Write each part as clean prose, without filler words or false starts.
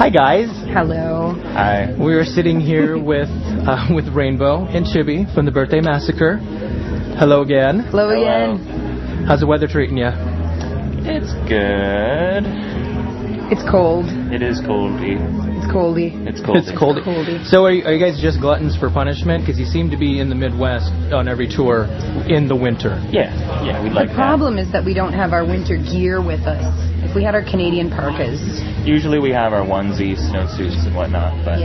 Hi guys. Hello. Hi. We are sitting here with Rainbow and Chibi from the Birthday Massacre. Hello again. Hello again. How's the weather treating you? It's good. It's cold. It is coldy. It's coldy. It's coldy. It's coldy. Coldy. So are you guys just gluttons for punishment? Because you seem to be in the Midwest on every tour in the winter. Yeah, we'd like The problem is that we don't have our winter gear with us. If we had our Canadian parkas. Usually we have our onesies, snowsuits, and whatnot, but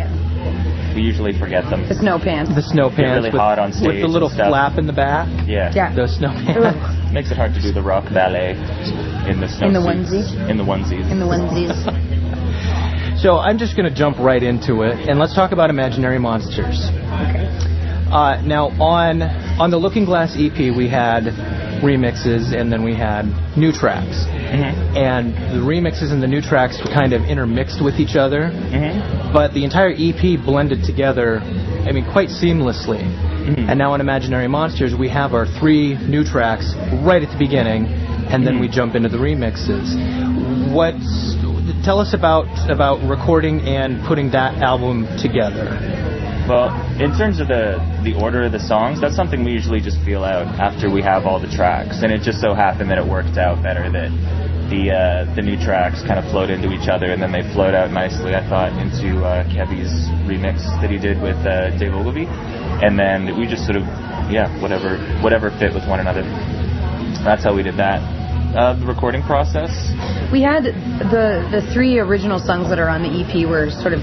we usually forget them. The snow pants. The snow Get pants really hot on stage with the little and stuff. flap in the back. Yeah. Those snow pants. Makes it hard to do the rock ballet in the snowsuits. In the onesie. In the onesies. In the onesies. So I'm just going to jump right into it, and let's talk about Imaginary Monsters. Okay. Now, on the Looking Glass EP, we had remixes, and then we had new tracks. Mm-hmm. And the remixes and the new tracks were kind of intermixed with each other, but the entire EP blended together, I mean, quite seamlessly. And now on Imaginary Monsters, we have our 3 new tracks right at the beginning, and then we jump into the remixes. Tell us about recording and putting that album together. Well, in terms of the order of the songs, that's something we usually just feel out after we have all the tracks. And it just so happened that it worked out better that the new tracks kind of flowed into each other, and then they flowed out nicely, I thought, into Kevy's remix that he did with Dave Ogilvy. And then we just sort of, whatever fit with one another. That's how we did that. The recording process? We had the 3 original songs that are on the EP were sort of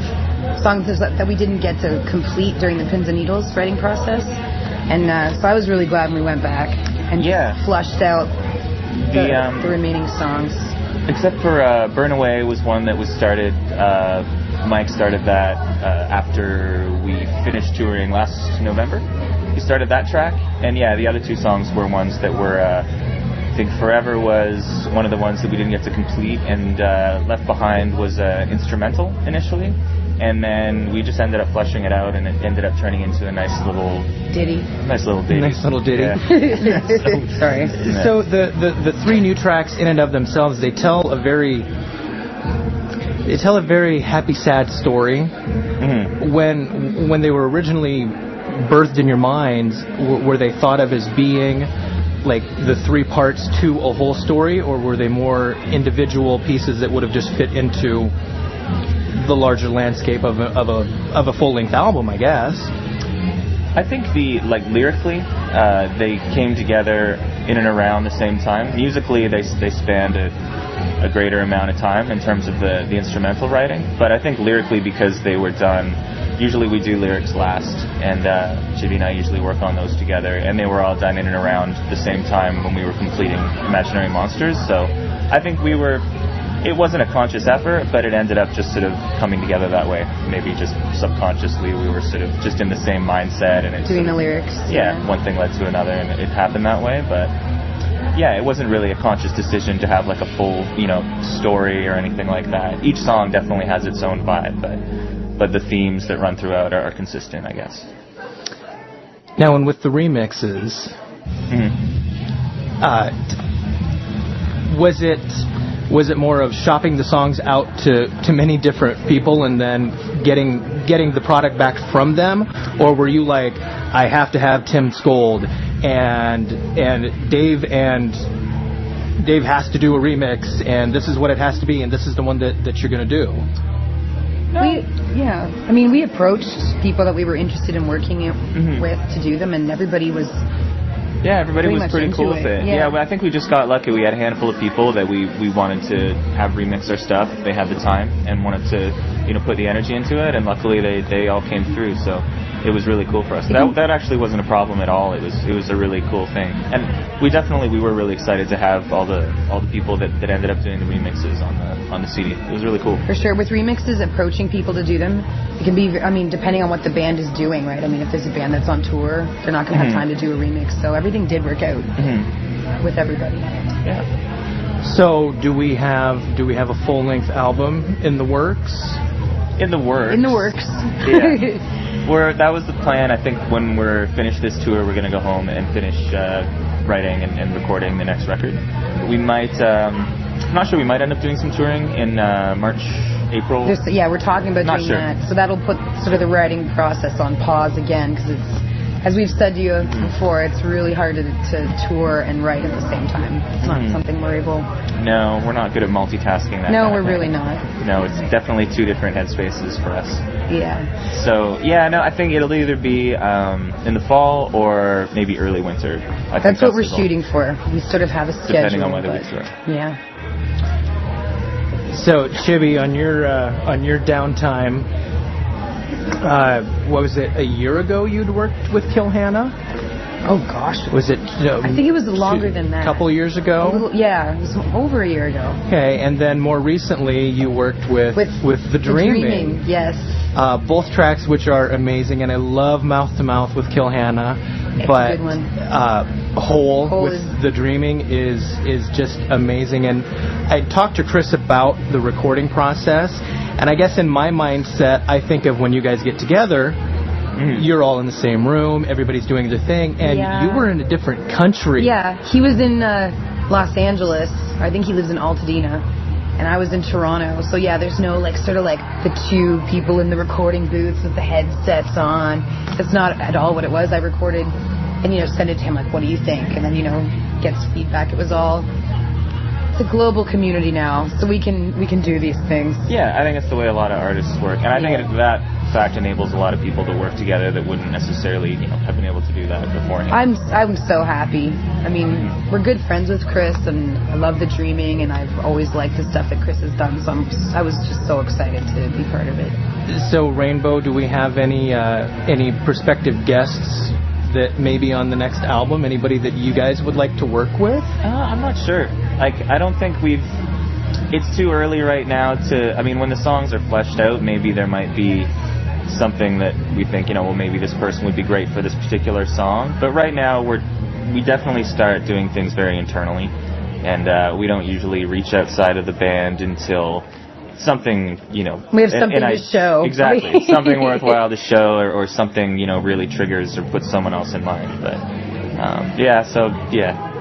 songs that we didn't get to complete during the Pins and Needles writing process. And so I was really glad when we went back and flushed out the remaining songs. Except for Burn Away was one that was started, Mike started that after we finished touring last November. He started that track, and the other 2 songs were ones that were, I think Forever was one of the ones that we didn't get to complete, and Left Behind was instrumental initially. And then we just ended up fleshing it out, and it ended up turning into a nice little ditty. Nice little ditty. Yeah. Sorry. Yeah. So the 3 new tracks in and of themselves, they tell a very happy, sad story. Mm-hmm. When they were originally birthed in your minds, were they thought of as being like the 3 parts to a whole story, or were they more individual pieces that would have just fit into the larger landscape of a full-length album, I guess? I think lyrically, they came together in and around the same time. Musically, they spanned a greater amount of time in terms of the instrumental writing. But I think lyrically, because they were done, usually we do lyrics last, and Chibi and I usually work on those together, and they were all done in and around the same time when we were completing Imaginary Monsters. So I think it wasn't a conscious effort, but it ended up just sort of coming together that way. Maybe just subconsciously we were sort of just in the same mindset, and doing the lyrics. One thing led to another, and it happened that way. But it wasn't really a conscious decision to have like a full, story or anything like that. Each song definitely has its own vibe, but the themes that run throughout are consistent, I guess. Now, and with the remixes, was it more of shopping the songs out to many different people and then getting the product back from them, or were you like, I have to have Tim scold and Dave has to do a remix, and this is what it has to be, and this is the one that you're going to do? We approached people that we were interested in working with to do them, and everybody was everybody was pretty cool with it. I think we just got lucky. We had a handful of people that we wanted to have remix our stuff if they had the time and wanted to put the energy into it, and luckily they all came through, so it was really cool for us. That actually wasn't a problem at all. It was a really cool thing, and we were really excited to have all the people that ended up doing the remixes on the CD. It was really cool. For sure, with remixes, approaching people to do them, it can be, depending on what the band is doing, right? If there's a band that's on tour, they're not going to have time to do a remix, so everything did work out with everybody. Yeah. So do we have a full-length album in the works? In the works. Yeah. That was the plan. I think when we're finished this tour, we're going to go home and finish writing and recording the next record. We might, I'm not sure, we might end up doing some touring in March, April? We're talking about Not doing sure. that. So that'll put sort of the writing process on pause again, because it's, as we've said to you before, it's really hard to tour and write at the same time. It's not something we're able... No, we're not good at multitasking that No, kind we're of thing. really not. No, it's definitely two different headspaces for us. Yeah. So, I think it'll either be in the fall or maybe early winter. That's what we're shooting for. We sort of have a schedule. Depending on whether we tour. Yeah. So, Chibi, on your downtime, what was it, a year ago you'd worked with Kill Hannah? Oh, gosh. Was it... I think it was longer than that. A couple years ago? It was over a year ago. Okay, and then more recently you worked with The Dreaming. Yes. Both tracks which are amazing, and I love Mouth to Mouth with Kill Hannah. It's but a good one. Whole with The Dreaming is just amazing. And I talked to Chris about the recording process, and I guess in my mindset, I think of when you guys get together, you're all in the same room, everybody's doing their thing, and you were in a different country. Yeah, he was in Los Angeles. I think he lives in Altadena. And I was in Toronto. So yeah, there's no sort of the two people in the recording booths with the headsets on. That's not at all what it was. I recorded and send it to him what do you think? And then gets feedback. It was all... It's a global community now, so we can do these things. Yeah, I think it's the way a lot of artists work, and I think that fact enables a lot of people to work together that wouldn't necessarily have been able to do that beforehand. I'm so happy. I mean, we're good friends with Chris, and I love The Dreaming, and I've always liked the stuff that Chris has done. So I was just so excited to be part of it. So Rainbow, do we have any prospective guests that may be on the next album? Anybody that you guys would like to work with? I'm not sure. I don't think it's too early right now to... I mean, when the songs are fleshed out, maybe there might be something that we think, maybe this person would be great for this particular song. But right now, we definitely start doing things very internally. And we don't usually reach outside of the band until... something, we have something to show. Exactly. Something worthwhile to show, or something, really triggers or puts someone else in mind. But,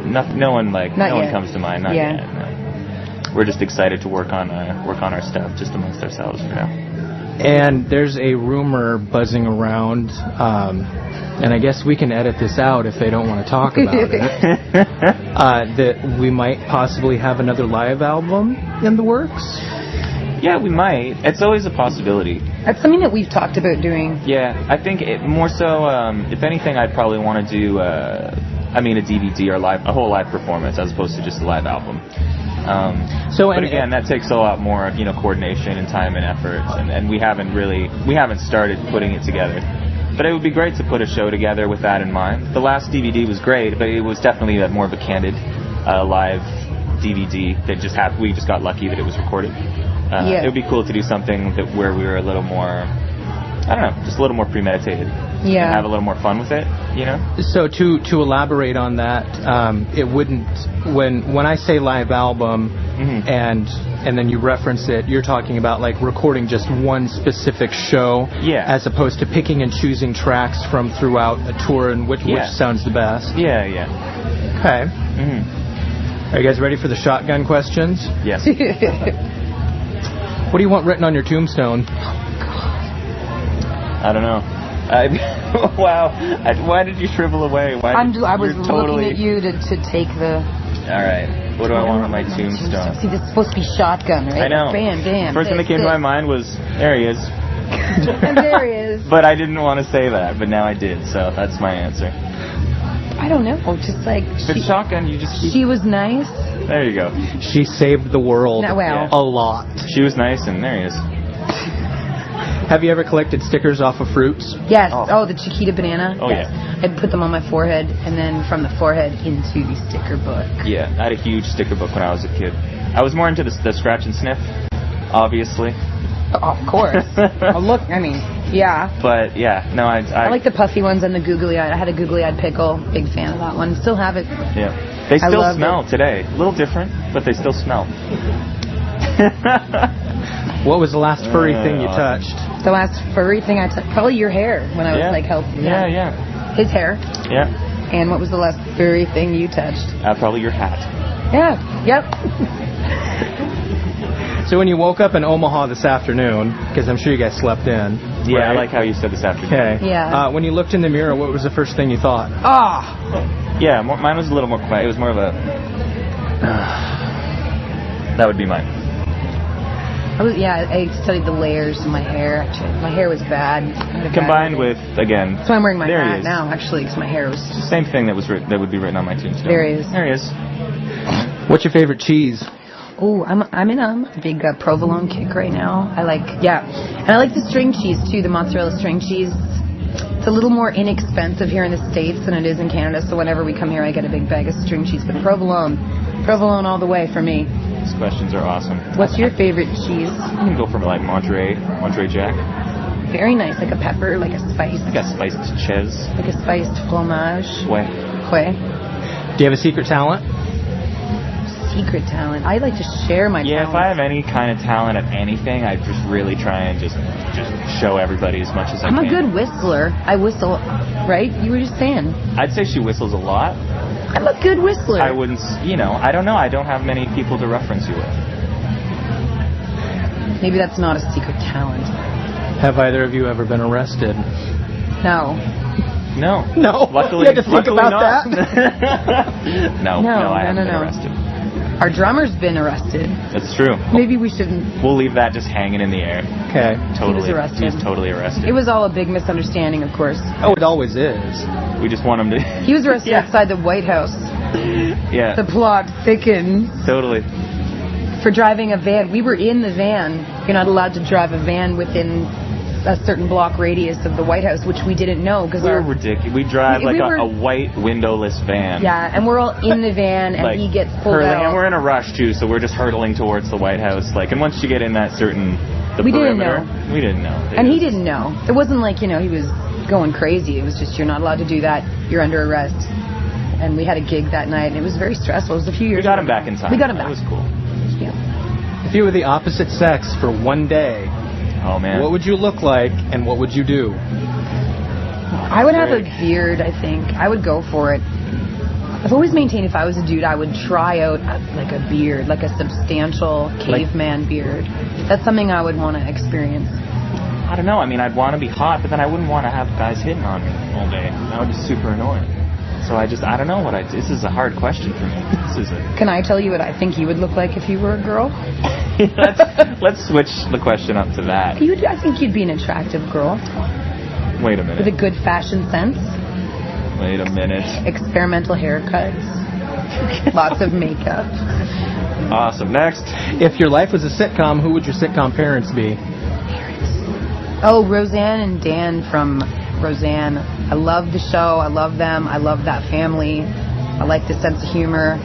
no one comes to mind. Not yet. No. We're just excited to work on our stuff just amongst ourselves for now. And there's a rumor buzzing around, and I guess we can edit this out if they don't want to talk about it, that we might possibly have another live album in the works. Yeah, we might. It's always a possibility. That's something that we've talked about doing. Yeah, I think more so, if anything, I'd probably want to do, a DVD or a whole live performance as opposed to just a live album. But again, that takes a lot more, coordination and time and effort, and we haven't started putting it together. But it would be great to put a show together with that in mind. The last DVD was great, but it was definitely more of a candid live DVD that we just got lucky that it was recorded. It would be cool to do something where we were a little more, just a little more premeditated. Yeah. And have a little more fun with it, So to elaborate on that, it wouldn't, when I say live album, and then you reference it, you're talking about recording just one specific show, as opposed to picking and choosing tracks from throughout a tour and which sounds the best. Yeah. Okay. Are you guys ready for the shotgun questions? Yes. What do you want written on your tombstone? I don't know. Wow. Why did you shrivel away? I was looking at you to take the... All right. What do I want on my tombstone? See, this is supposed to be shotgun, right? I know. Bam. First thing that came to my mind was, there he is. And there he is. But I didn't want to say that, but now I did, so that's my answer. I don't know. Just If it's shotgun, you just... She was nice. There you go. She saved the world a lot. She was nice, and there he is. Have you ever collected stickers off of fruits? Yes. Oh, the Chiquita banana. Oh, yes. yeah. I'd put them on my forehead, and then from the forehead into the sticker book. Yeah, I had a huge sticker book when I was a kid. I was more into the scratch and sniff, obviously. Oh, of course. Look, yeah. But, yeah, no, I like the puffy ones and the googly-eyed. I had a googly-eyed pickle. Big fan of that one. Still have it. Yeah. They still smell today. A little different, but they still smell. What was the last furry thing you touched? The last furry thing I touched? Probably your hair when I was helping. Yeah. His hair. Yeah. And what was the last furry thing you touched? Probably your hat. Yeah. Yep. So when you woke up in Omaha this afternoon, because I'm sure you guys slept in. Yeah, right? I like how you said this afternoon. Okay. Yeah. When you looked in the mirror, what was the first thing you thought? Yeah, mine was a little more quiet. It was more of a... that would be mine. I studied the layers of my hair. Actually, my hair was bad. Combined with, again... So I'm wearing my there he hat is. now, actually, because my hair was... Same thing that would be written on my tombstone. There he is. There he is. What's your favorite cheese? Oh, I'm in a big provolone kick right now. And I like the string cheese too, the mozzarella string cheese. It's a little more inexpensive here in the States than it is in Canada, so whenever we come here I get a big bag of string cheese. But provolone all the way for me. These questions are awesome. What's your favorite cheese? You can go for like Monterey Jack. Very nice, like a pepper, like a spice. I got spiced cheese. Like a spiced fromage. Way. Quay. Do you have a secret talent? Secret talent. I like to share my Yeah, talent. if I have any kind of talent at anything, I just really try and just show everybody as much as I can. I'm a good whistler. I whistle, right? You were just saying. I'd say she whistles a lot. I'm a good whistler. I wouldn't, I don't know. I don't have many people to reference you with. Maybe that's not a secret talent. Have either of you ever been arrested? No. No. No. Luckily, you had to think about not. that. No, I haven't been arrested. Our drummer's been arrested. That's true. Maybe we shouldn't. We'll leave that just hanging in the air. Okay. Totally. He was arrested. He was totally arrested. It was all a big misunderstanding, of course. Oh, it always is. We just want him to... He was arrested outside the White House. Yeah. The plot thickens. Totally. For driving a van. We were in the van. You're not allowed to drive a van within a certain block radius of the White House, which we didn't know because we were ridiculous. We drive a white windowless van. Yeah, and we're all in the van, and he gets pulled out. And we're in a rush too, so we're just hurtling towards the White House. And once you get in that certain we perimeter, didn't know. We didn't know. And he didn't know. It wasn't like he was going crazy. It was just you're not allowed to do that. You're under arrest. And we had a gig that night, and it was very stressful. It was a few years. We got him back in time. We got him back. That was cool. Yeah. If you were the opposite sex for one day, oh man, what would you look like, and what would you do? I would have a beard, I think. I would go for it. I've always maintained if I was a dude, I would try out like a beard, like a substantial caveman beard. That's something I would want to experience. I don't know. I mean, I'd want to be hot, but then I wouldn't want to have guys hitting on me all day. That would be super annoying. So I don't know what this is a hard question for me. Can I tell you what I think you would look like if you were a girl? Let's switch the question up to that. I think you'd be an attractive girl. Wait a minute. With a good fashion sense. Wait a minute. Experimental haircuts. Lots of makeup. Awesome. Next. If your life was a sitcom, who would your sitcom parents be? Oh, Roseanne and Dan from Roseanne. I love the show. I love them. I love that family. I like the sense of humor.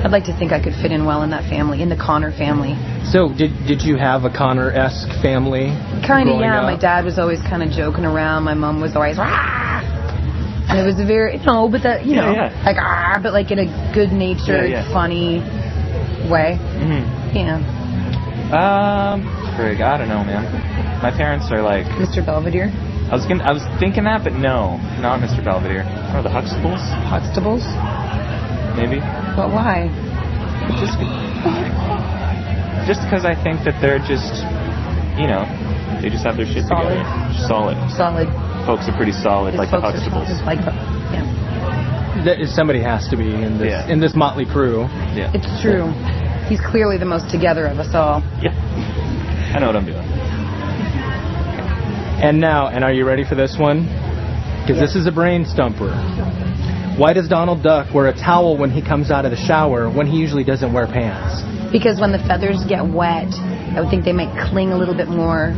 I'd like to think I could fit in well in that family, in the Connor family. So, did you have a Connor-esque family? Kind of, yeah. Up? My dad was always kind of joking around. My mom was always, "Rah!" And it was a very, but that, like, "Ah," but like in a good-natured, funny way. Mm-hmm. Yeah. Frig, I don't know, man. My parents are like Mr. Belvedere. I was thinking that, but no, not Mr. Belvedere. Or the Huxtables? Huxtables? Maybe. But why? Just because I think that they're just, they just have their shit together. Solid. Folks are pretty solid, like the Huxtables. Somebody has to be in this motley crew. Yeah. It's true. He's clearly the most together of us all. Yeah. I know what I'm doing. And are you ready for this one? Because this is a brain stumper. Why does Donald Duck wear a towel when he comes out of the shower when he usually doesn't wear pants? Because when the feathers get wet, I would think they might cling a little bit more.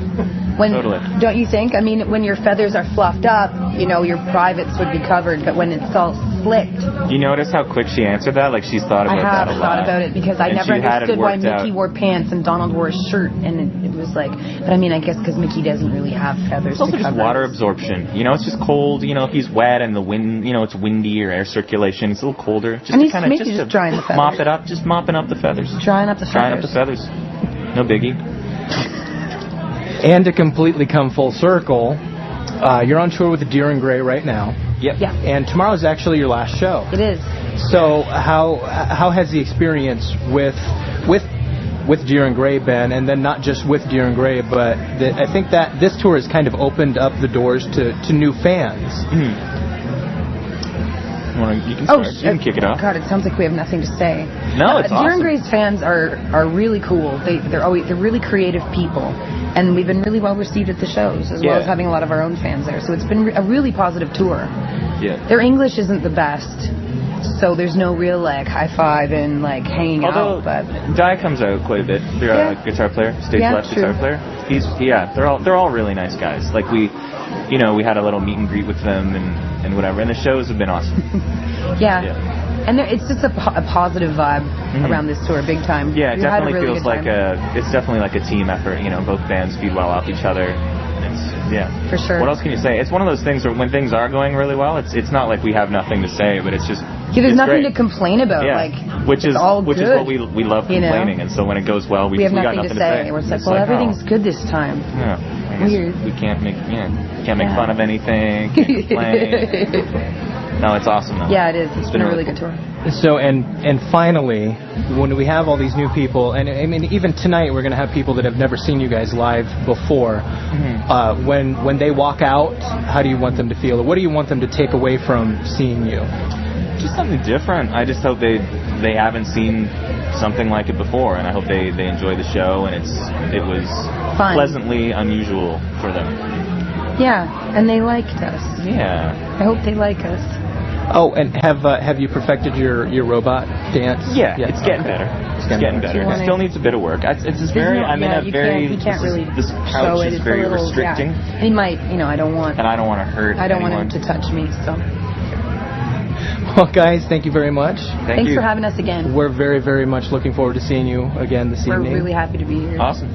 Totally. Don't you think? I mean, when your feathers are fluffed up, your privates would be covered, but when it's all slicked... You notice how quick she answered that? Like she's thought about that a lot. I have thought about it because I never understood why Mickey wore pants and Donald wore a shirt, and it was like... But I mean, I guess because Mickey doesn't really have feathers. It's also just water absorption. It's just cold. If he's wet and the wind, it's windy or air circulation, it's a little colder. Just to kind of just drying the feathers. Mop it up, just mopping up the feathers. Drying up the feathers. No biggie. And to completely come full circle, you're on tour with the Deer and Grey right now. Yep. Yeah. And tomorrow's actually your last show. It is. So how has the experience with with Deer and Grey, Ben, and then not just with Deer and Grey, but I think that this tour has kind of opened up the doors to new fans. You can start. You can kick it off. God, it sounds like we have nothing to say. No, it's Deer and awesome. Grey's fans are really cool. They're really creative people, and we've been really well received at the shows, as well as having a lot of our own fans there. So it's been a really positive tour. Yeah. Their English isn't the best, so there's no real like high five and like hanging Although out. But Di comes out quite a bit. They're guitar player, stage left true. guitar player. They're all really nice guys. Like we had a little meet and greet with them and whatever. And the shows have been awesome. And it's just a positive vibe around this tour, big time. Yeah, it definitely really feels like it's definitely like a team effort. Both bands feed well off each other. For sure. What else can you say? It's one of those things where when things are going really well, it's not like we have nothing to say, but it's just there's nothing great to complain about. Yeah. Like which is all what we love complaining, and so when it goes well, we have got nothing to say. We're just like, everything's good this time. Yeah. I guess Weird. We can't make fun of anything. Can't complain. No, it's awesome though. Yeah, it is. It's been a really good tour. So and finally, when we have all these new people, and I mean even tonight we're going to have people that have never seen you guys live before. When they walk out, how do you want them to feel? Or what do you want them to take away from seeing you? Just something different. I just hope they haven't seen something like it before, and I hope they enjoy the show, and it was fun. Pleasantly unusual for them. Yeah, and they liked us. Yeah. I hope they like us. Oh, and have you perfected your robot dance? Yeah, it's getting better. It's getting better. It still needs a bit of work. It's just very. I'm in a very. You can't really this show couch it. is It's very a little, restricting. Yeah. He might, I don't want. And I don't want to hurt. I don't anyone. want him to touch me. So. Well, guys, thank you very much. Thanks for having us again. We're very, very much looking forward to seeing you again this evening. We're really happy to be here. Awesome.